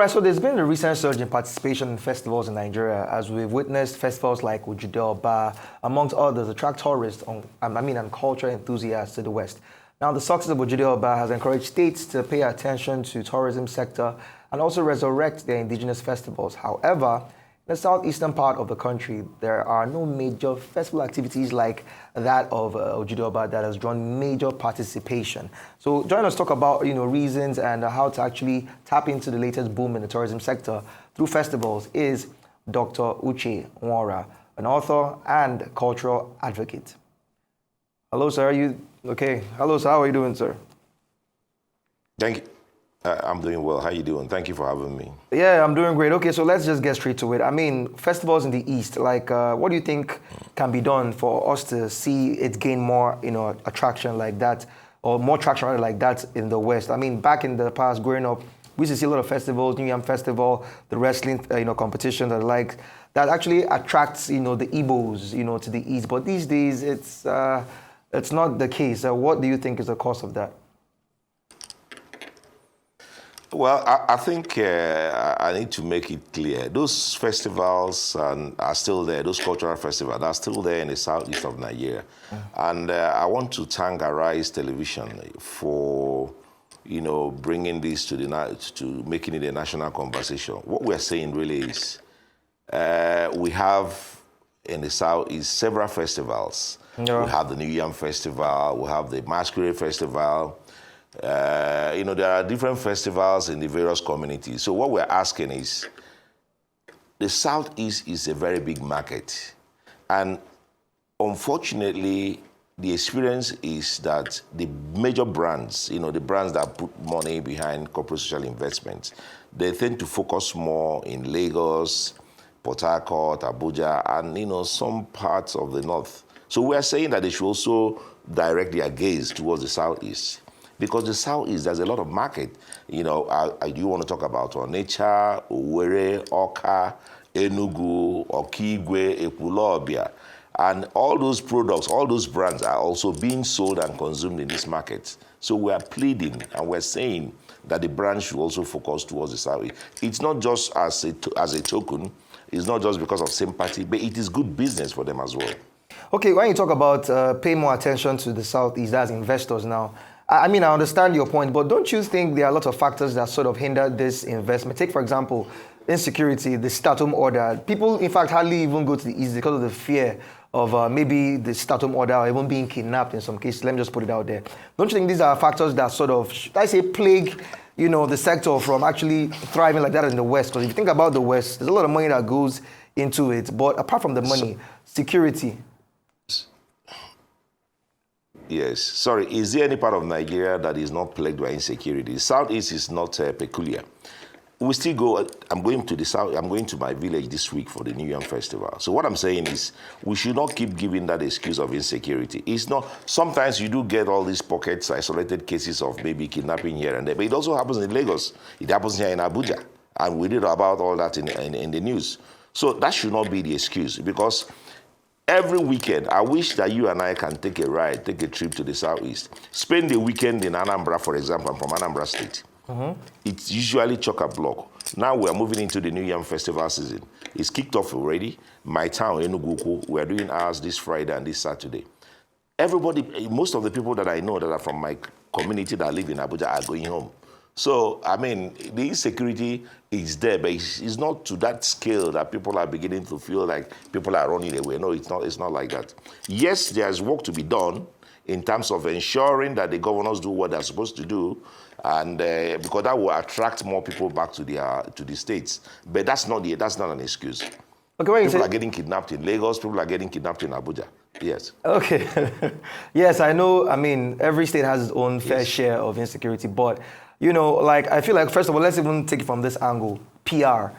right, so there's been a recent surge in participation in festivals in Nigeria, as we've witnessed festivals like Uche, amongst others, attract tourists and culture enthusiasts to the West. Now, the success of Uche has encouraged states to pay attention to tourism sector and also resurrect their indigenous festivals. However, in the southeastern part of the country, there are no major festival activities like that of Uche that has drawn major participation. So join us talk about reasons and how to actually tap into the latest boom in the tourism sector through festivals is Dr. Uche Nwora, an author and cultural advocate. Hello, sir. Are you okay? Hello, sir. How are you doing, sir? Thank you. I'm doing well. How you doing? Thank you for having me. Yeah, I'm doing great. Okay, so let's just get straight to it. I mean, festivals in the East, what do you think can be done for us to see it gain more, attraction like that, or more traction rather like that in the West? I mean, back in the past, growing up, we used to see a lot of festivals, New Yam Festival, the wrestling, competitions and that actually attracts, the Igbos, to the East. But these days, it's not the case. What do you think is the cause of that? Well, I think I need to make it clear. Those festivals are still there. Those cultural festivals are still there in the southeast of Nigeria. And I want to thank Arise Television for, bringing this to making it a national conversation. What we're saying really is we have in the southeast several festivals. Yeah. We have the New Yam Festival. We have the Masquerade Festival. There are different festivals in the various communities. So what we're asking is, the Southeast is a very big market. And unfortunately, the experience is that the major brands, the brands that put money behind corporate social investments, they tend to focus more in Lagos, Port Harcourt, Abuja, and, some parts of the north. So we're saying that they should also direct their gaze towards the Southeast. Because the Southeast, there's a lot of market. I do want to talk about Onitsha, Owerri, Awka, Enugu, Okigwe, Ekwulobia. And all those products, all those brands are also being sold and consumed in this market. So we are pleading and we're saying that the brand should also focus towards the Southeast. It's not just as a token, it's not just because of sympathy, but it is good business for them as well. Okay, when you talk about pay more attention to the Southeast as investors now, I mean, I understand your point, but don't you think there are a lot of factors that sort of hinder this investment? Take, for example, insecurity, the stay-at-home order. People, in fact, hardly even go to the East because of the fear of maybe the stay-at-home order or even being kidnapped in some cases. Let me just put it out there. Don't you think these are factors that sort of, plague, the sector from actually thriving like that in the West? Because if you think about the West, there's a lot of money that goes into it. But apart from the money, security. Yes. Sorry, is there any part of Nigeria that is not plagued by insecurity? Southeast is not peculiar. We still go, I'm going to the south, I'm going to my village this week for the New Yam Festival. So what I'm saying is, we should not keep giving that excuse of insecurity. It's not, sometimes you do get all these pockets, isolated cases of maybe kidnapping here and there, but it also happens in Lagos. It happens here in Abuja. And we read about all that in the news. So that should not be the excuse, because every weekend, I wish that you and I can take a trip to the Southeast. Spend the weekend in Anambra, for example. I'm from Anambra State. It's usually chock-a-block. Now we're moving into the New Yam Festival season. It's kicked off already. My town, Enugu, we're doing ours this Friday and this Saturday. Everybody, most of the people that I know that are from my community that live in Abuja are going home. So, I mean, the insecurity is there, but it's not to that scale that people are beginning to feel like people are running away. No, it's not like that. Yes, there's work to be done in terms of ensuring that the governors do what they're supposed to do, and because that will attract more people back to the states. But that's not an excuse. Okay, people are getting kidnapped in Lagos, people are getting kidnapped in Abuja. Yes. Okay. Yes, I know. I mean, every state has its own fair share of insecurity, but I feel like, first of all, let's even take it from this angle, PR.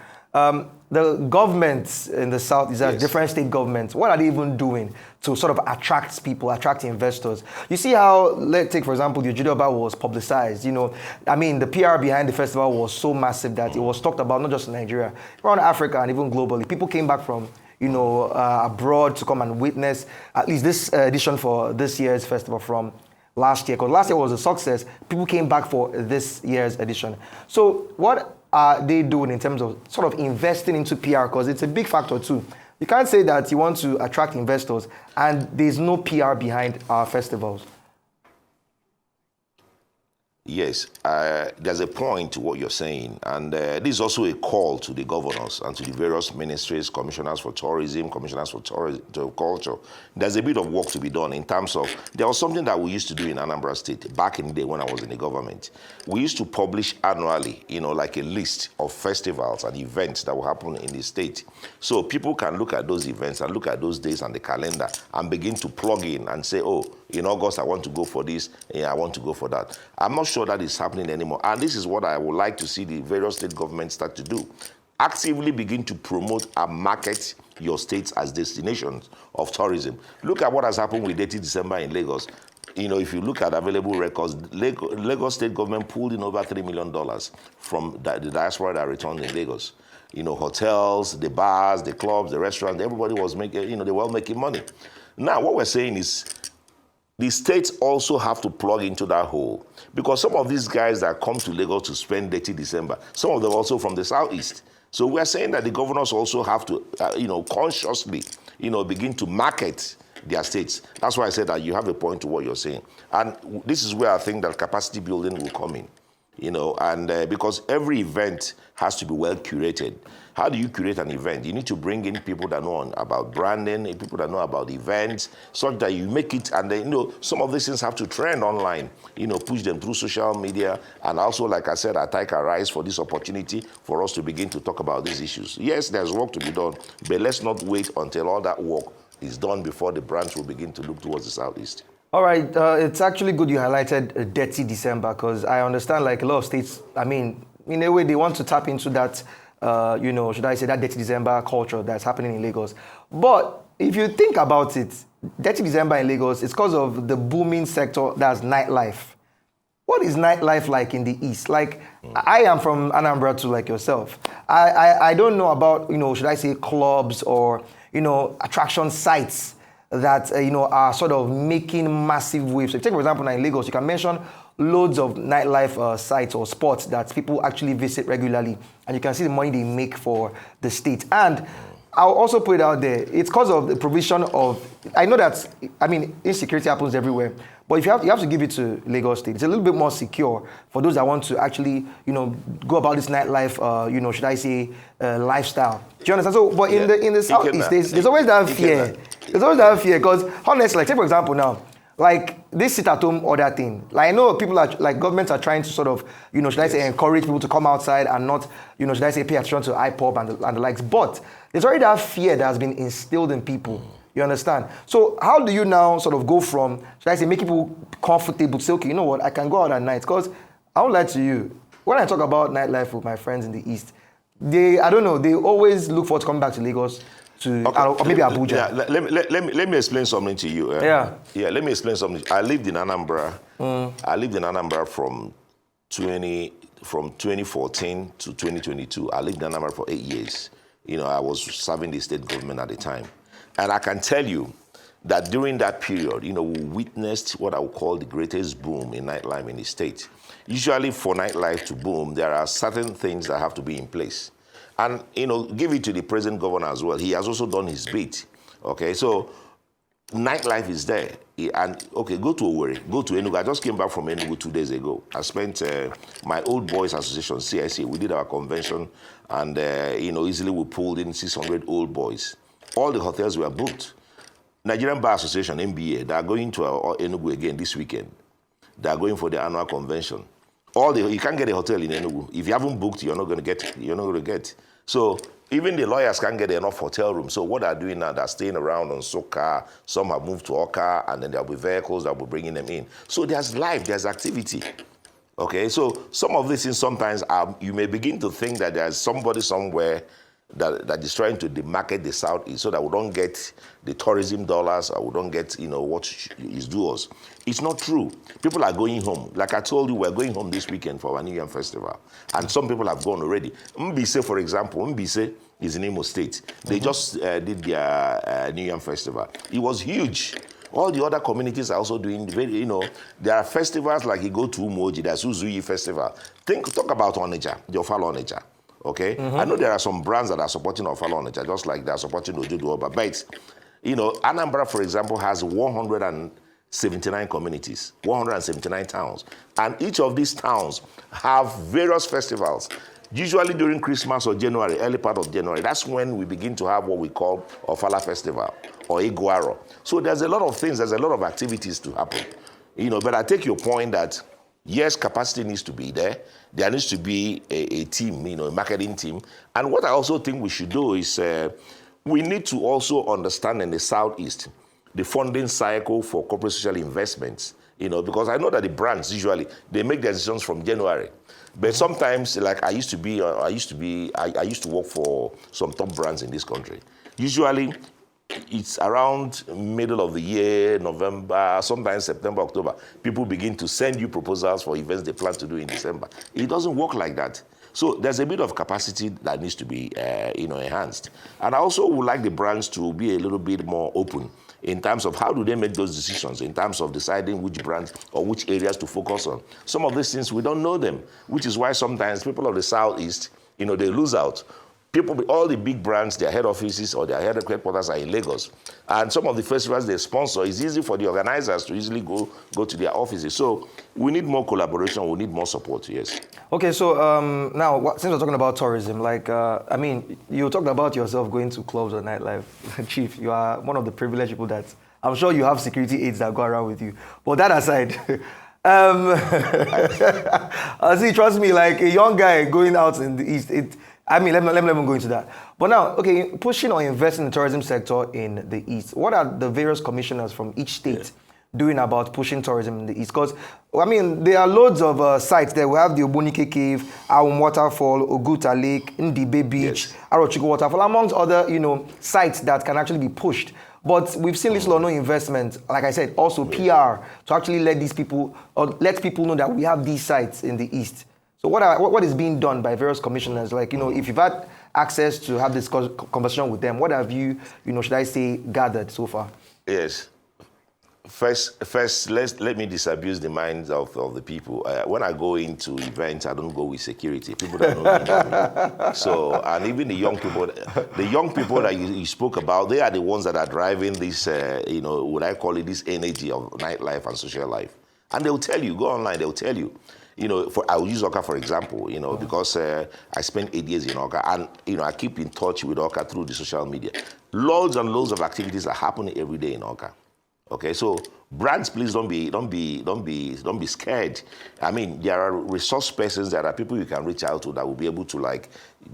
The governments in the South, these are different state governments. What are they even doing to sort of attract people, attract investors? You see how, let's take, for example, the Uche was publicized. The PR behind the festival was so massive that it was talked about not just in Nigeria, around Africa and even globally. People came back from, abroad to come and witness at least this edition for this year's festival from last year. Because last year was a success. People came back for this year's edition. So what are they doing in terms of sort of investing into PR? Because it's a big factor too. You can't say that you want to attract investors and there's no PR behind our festivals. Yes, there's a point to what you're saying, and this is also a call to the governors and to the various ministries, commissioners for tourism, commissioners for culture. There's a bit of work to be done in terms of, there was something that we used to do in Anambra State back in the day when I was in the government. We used to publish annually, like a list of festivals and events that will happen in the state. So people can look at those events and look at those days and the calendar and begin to plug in and say, oh, in August, I want to go for this, I want to go for that. I'm not sure that is happening anymore. And this is what I would like to see the various state governments start to do. Actively begin to promote and market your states as destinations of tourism. Look at what has happened with 30 December in Lagos. If you look at available records, Lagos state government pulled in over $3 million from the diaspora that returned in Lagos. Hotels, the bars, the clubs, the restaurants, everybody was making, they were making money. Now, what we're saying is, the states also have to plug into that hole, because some of these guys that come to Lagos to spend 30 December, some of them also from the southeast. So we're saying that the governors also have to, consciously, begin to market their states. That's why I said that you have a point to what you're saying. And this is where I think that capacity building will come in. Because every event has to be well curated. How do you curate an event? You need to bring in people that know about branding, people that know about events, such that you make it, and then, some of these things have to trend online, push them through social media, and also, like I said, I take a rise for this opportunity for us to begin to talk about these issues. Yes, there's work to be done, but let's not wait until all that work is done before the branch will begin to look towards the southeast. All right, it's actually good you highlighted Dirty December, because I understand like a lot of states, in a way they want to tap into that, should I say that Dirty December culture that's happening in Lagos. But if you think about it, Dirty December in Lagos, it's because of the booming sector that's nightlife. What is nightlife like in the East? Like, I am from Anambra too, like yourself. I don't know about, should I say clubs or, attraction sites that are sort of making massive waves. So if you take, for example, now in Lagos, you can mention loads of nightlife sites or spots that people actually visit regularly, and you can see the money they make for the state. And I'll also put it out there, it's because of the provision of, I know that, insecurity happens everywhere, but if you have to give it to Lagos State. It's a little bit more secure for those that want to actually, go about this nightlife, should I say, lifestyle. Do you understand? So, but in the southeast, there's always that fear. There's always that fear, because honestly, like, take for example now, like this sit-at-home order thing. Like, I know people are, like, governments are trying to sort of, should I say, encourage people to come outside and not, should I say, pay attention to IPOB and the likes. But there's already that fear that has been instilled in people. You understand? So how do you now sort of go from, should I say, make people comfortable to say, okay, you know what, I can go out at night? Because I won't lie to you, when I talk about nightlife with my friends in the East, they always look forward to coming back to Lagos or maybe Abuja. Yeah, let me explain something to you. Let me explain something. I lived in Anambra. I lived in Anambra from 2014 to 2022. I lived in Anambra for 8 years. I was serving the state government at the time. And I can tell you that during that period, we witnessed what I would call the greatest boom in nightlife in the state. Usually for nightlife to boom, there are certain things that have to be in place. And, give it to the present governor as well. He has also done his bit. Okay, so nightlife is there. Go to Owerri, go to Enugu. I just came back from Enugu 2 days ago. I spent my old boys association, CIC. We did our convention, and, easily we pulled in 600 old boys. All the hotels were booked. Nigerian Bar Association, NBA, they are going to Enugu again this weekend. They are going for the annual convention. You can't get a hotel in Enugu. If you haven't booked, you're not going to get. So even the lawyers can't get enough hotel rooms. So what they're doing now, they're staying around on Soka. Some have moved to Oka, and then there'll be vehicles that will be bringing them in. So there's life, there's activity. Okay, so some of these things sometimes you may begin to think that there's somebody somewhere that is trying to demarket the Southeast so that we don't get the tourism dollars, or we don't get, what is due us. It's not true. People are going home. Like I told you, we're going home this weekend for our New Year festival. And some people have gone already. Mbise, for example, Mbise is in Imo State. They just did their New Year festival. It was huge. All the other communities are also doing very, there are festivals like you go to Umoji, there's Uzuyi Festival. Talk about Onitsha, the Ofala Onitsha. Okay? I know there are some brands that are supporting Ofala Onitsha, just like they're supporting Ojudu Oba. But, Anambra, for example, has 179 communities, 179 towns. And each of these towns have various festivals. Usually during Christmas or January, early part of January, that's when we begin to have what we call Ofala Festival or Iguaro. So there's a lot of things, there's a lot of activities to happen. But I take your point that, yes, capacity needs to be there. There needs to be a team, a marketing team. And what I also think we should do is we need to also understand in the Southeast the funding cycle for corporate social investments, because I know that the brands usually, they make their decisions from January. But sometimes, like I used to work for some top brands in this country. Usually, it's around middle of the year, November, sometimes September, October. People begin to send you proposals for events they plan to do in December. It doesn't work like that. So there's a bit of capacity that needs to be, enhanced. And I also would like the brands to be a little bit more open in terms of how do they make those decisions, in terms of deciding which brands or which areas to focus on. Some of these things, we don't know them, which is why sometimes people of the Southeast, they lose out. All the big brands, their head offices or their headquarters are in Lagos. And some of the festivals they sponsor, it's easy for the organizers to easily go to their offices. So we need more collaboration, we need more support, yes. Okay, so now, since we're talking about tourism, you talked about yourself going to clubs or nightlife. Chief, you are one of the privileged people that, I'm sure you have security aides that go around with you. But that aside, see, trust me, like a young guy going out in the East, let me go into that. But now, okay, pushing or investing in the tourism sector in the East, what are the various commissioners from each state doing about pushing tourism in the East? Because, there are loads of sites there. We have the Obonike Cave, Awum Waterfall, Oguta Lake, Ndibe Beach, Arochiko Waterfall, amongst other, sites that can actually be pushed. But we've seen little or no investment, like I said, also PR, to actually let people know that we have these sites in the East. So what is being done by various commissioners? Like, if you've had access to have this conversation with them, what have you, should I say, gathered so far? Yes. First, let me disabuse the minds of the people. When I go into events, I don't go with security. People that know me. So, and even the young people that you spoke about, they are the ones that are driving this, what I call it, this energy of nightlife and social life. And they'll tell you, go online, they'll tell you. I'll use Oka for example, because I spent 8 years in Oka, and I keep in touch with Oka through the social media. Loads and loads of activities are happening every day in Oka. Okay, so brands, please don't be scared. There are resource persons, there are people you can reach out to that will be able to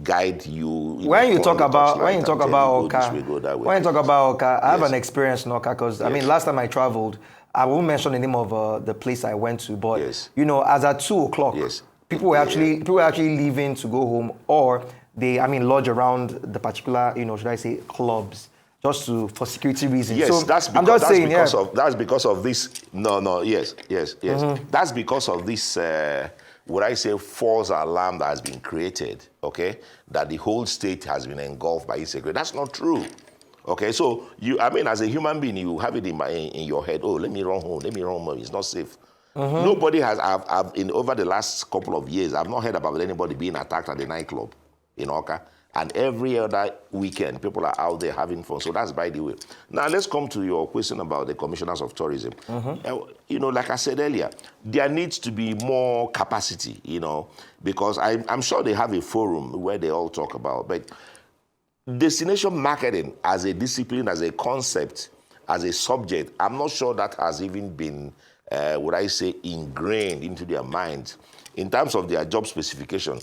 guide you. When you talk about Oka, I have an experience in Oka because last time I traveled, I won't mention the name of the place I went to, but as at 2:00, people were actually leaving to go home, or they lodge around the particular should I say clubs, just for security reasons. Yes, so that's because of this. Yes. That's because of this. Would I say false alarm that has been created? Okay, that the whole state has been engulfed by insecurity. That's not true. Okay, so as a human being, you have it in your head. Oh, let me run home. It's not safe. Nobody has. Over the last couple of years, I've not heard about anybody being attacked at the nightclub in Oka. And every other weekend, people are out there having fun. So that's by the way. Now let's come to your question about the commissioners of tourism. Like I said earlier, there needs to be more capacity. Because I'm sure they have a forum where they all talk about, but destination marketing as a discipline, as a concept, as a subject, I'm not sure that has even been, ingrained into their minds in terms of their job specification.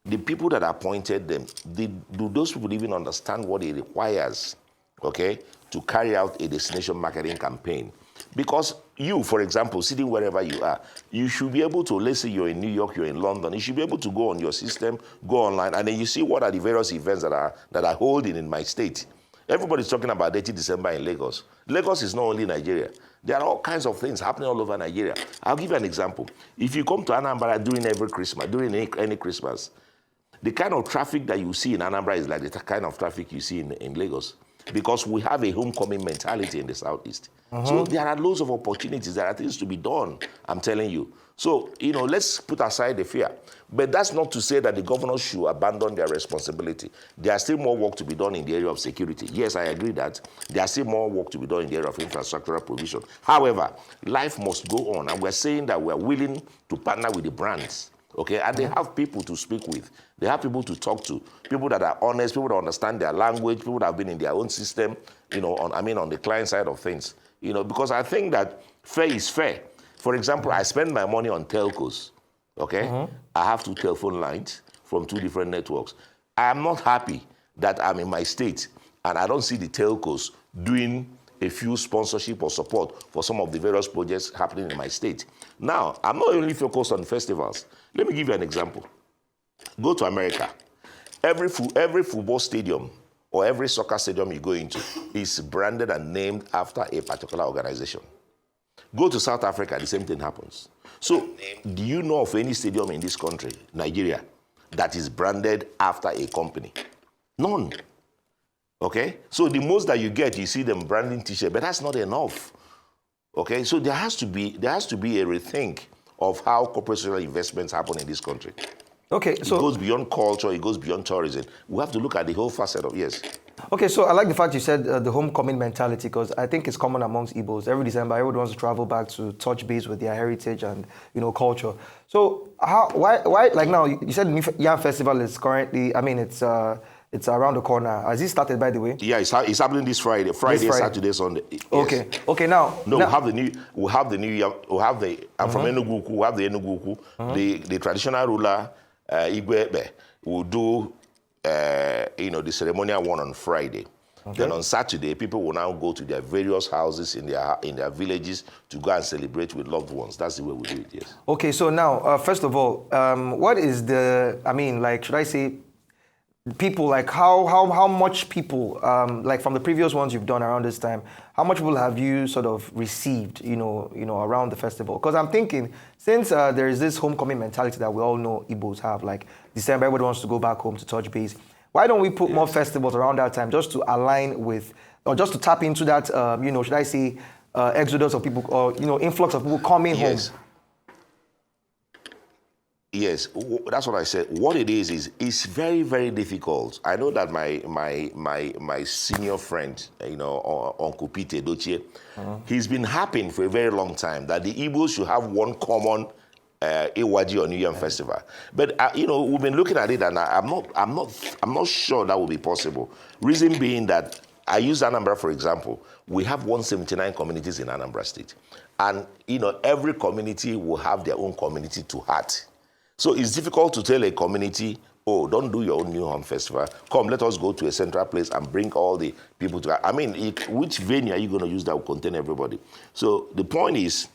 The people that appointed them, do those people even understand what it requires, to carry out a destination marketing campaign? Because you, for example, sitting wherever you are, you should be able to, let's say you're in New York, you're in London, you should be able to go on your system, go online, and then you see what are the various events that are holding in my state. Everybody's talking about 30 December in Lagos. Lagos is not only Nigeria. There are all kinds of things happening all over Nigeria. I'll give you an example. If you come to Anambra during any Christmas, the kind of traffic that you see in Anambra is like the kind of traffic you see in Lagos. because we have a homecoming mentality in the Southeast. So there are loads of opportunities. There are things to be done, I'm telling you. So, let's put aside the fear. But that's not to say that the governors should abandon their responsibility. There are still more work to be done in the area of security. Yes, I agree that there are still more work to be done in the area of infrastructural provision. However, life must go on, and we're saying that we're willing to partner with the brands. Okay, and they have people to speak with. They have people to talk to, people that are honest, people that understand their language, people that have been in their own system, on the client side of things. Because I think that fair is fair. For example, I spend my money on telcos, okay? I have 2 telephone lines from 2 different networks. I am not happy that I'm in my state and I don't see the telcos doing a few sponsorship or support for some of the various projects happening in my state. Now, I'm not only focused on festivals. Let me give you an example. Go to America. Every football stadium or every soccer stadium you go into is branded and named after a particular organization. Go to South Africa, the same thing happens. So, do you know of any stadium in this country, Nigeria, that is branded after a company? None. Okay? So the most that you get, you see them branding t-shirt, but that's not enough. Okay? So there has to be a rethink of how corporate social investments happen in this country. Okay, so it goes beyond culture, it goes beyond tourism. We have to look at the whole facet of, yes. Okay, so I like the fact you said the homecoming mentality, because I think it's common amongst Igbos. Every December, everyone wants to travel back to touch base with their heritage and, culture. So why like now, you said the New Yam Festival is currently, it's around the corner. Has it started, by the way? Yeah, it's happening this Friday. Saturday, Sunday. Yes. Okay. Now, we have the New Yam. I'm from Enugu. We have the Enugu. The traditional ruler Igwe will do the ceremonial one on Friday. Okay. Then on Saturday, people will now go to their various houses in their villages to go and celebrate with loved ones. That's the way we do it. Yes. Okay, so now, first of all, what is should I say, people, like how much people, like from the previous ones you've done around this time, how much people have you sort of received, around the festival? Because I'm thinking, since there is this homecoming mentality that we all know Igbos have, like December, everybody wants to go back home to touch base. Why don't we put more festivals around that time just to align with, or just to tap into that, should I say, exodus of people, or, influx of people coming home? Yes, that's what I said. What it is it's very, very difficult. I know that my senior friend, Uncle Peter Dochie, he's been happening for a very long time that the Igbos should have one common Iwaji or New Yam Festival. But we've been looking at it, and I'm not sure that will be possible. Reason being that I use Anambra, for example. We have 179 communities in Anambra State, and every community will have their own community to heart. So it's difficult to tell a community, oh, don't do your own New Yam Festival. Come, let us go to a central place and bring all the people together. Which venue are you going to use that will contain everybody? So the point is,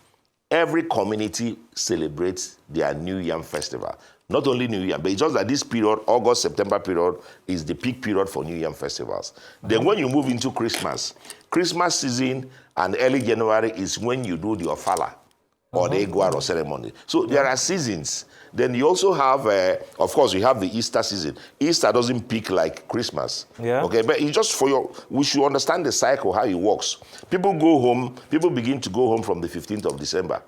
every community celebrates their New Yam Festival. Not only New Yam, but it's just that this period, August, September period, is the peak period for New Yam festivals. Then when you move into Christmas season and early January is when you do the Ofala or the Eguaro ceremony. So there are seasons. Then you also have, of course, you have the Easter season. Easter doesn't peak like Christmas. Yeah. Okay, but it's just we should understand the cycle, how it works. People begin to go home from the 15th of December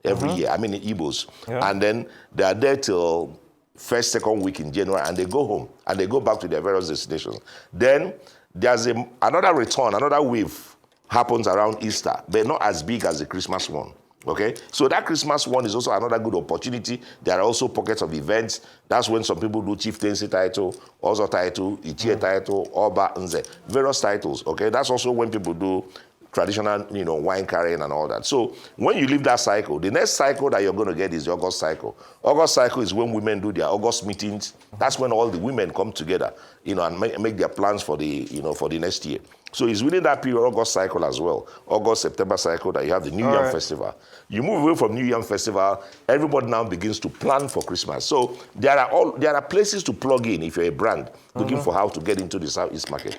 every year. Igbos. Yeah. And then they are there till first, second week in January, and they go home, and they go back to their various destinations. Then there's another return, another wave happens around Easter, but not as big as the Christmas one. Okay, so that Christmas one is also another good opportunity. There are also pockets of events. That's when some people do chieftaincy title, also title, Ichie title, Oba, Nze, various titles. Okay, that's also when people do traditional, wine carrying and all that. So when you leave that cycle, the next cycle that you're going to get is the August cycle. August cycle is when women do their August meetings. That's when all the women come together, and make their plans for the, for the next year. So it's within that period, August cycle as well, August, September cycle, that you have the New Yam Festival. You move away from New Yam Festival, everybody now begins to plan for Christmas. So there are places to plug in if you're a brand looking for how to get into the Southeast market.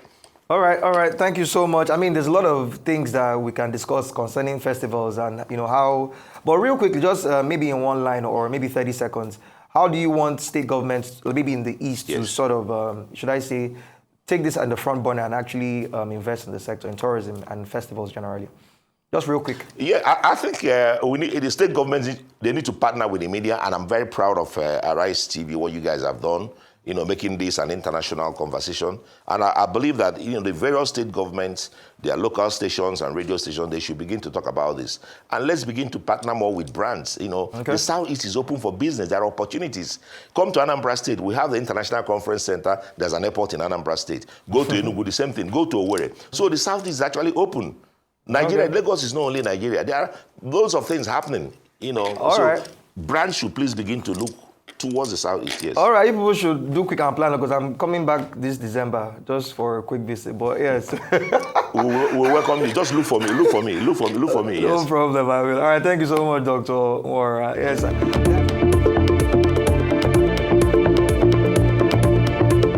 All right. Thank you so much. There's a lot of things that we can discuss concerning festivals and, how, but real quickly, just maybe in one line or maybe 30 seconds, how do you want state governments, maybe in the East, to sort of, should I say, take this at the front burner and actually invest in the sector, in tourism and festivals generally? Just real quick. Yeah, I think we need, the state governments, they need to partner with the media, and I'm very proud of Arise TV, what you guys have done, making this an international conversation. And I believe that, the various state governments, their local stations and radio stations, they should begin to talk about this. And let's begin to partner more with brands. The Southeast is open for business. There are opportunities. Come to Anambra State. We have the International Conference Center. There's an airport in Anambra State. Go to Enugu, the same thing. Go to Owerri. So the Southeast is actually open. Nigeria, Lagos is not only Nigeria. There are loads of things happening, brands should please begin to look towards the Southeast, yes. All right, people should do quick and plan because I'm coming back this December just for a quick visit, but yes. we'll welcome you. Just look for me, yes. No problem, I will. All right, thank you so much, Dr. Nwora. Yes.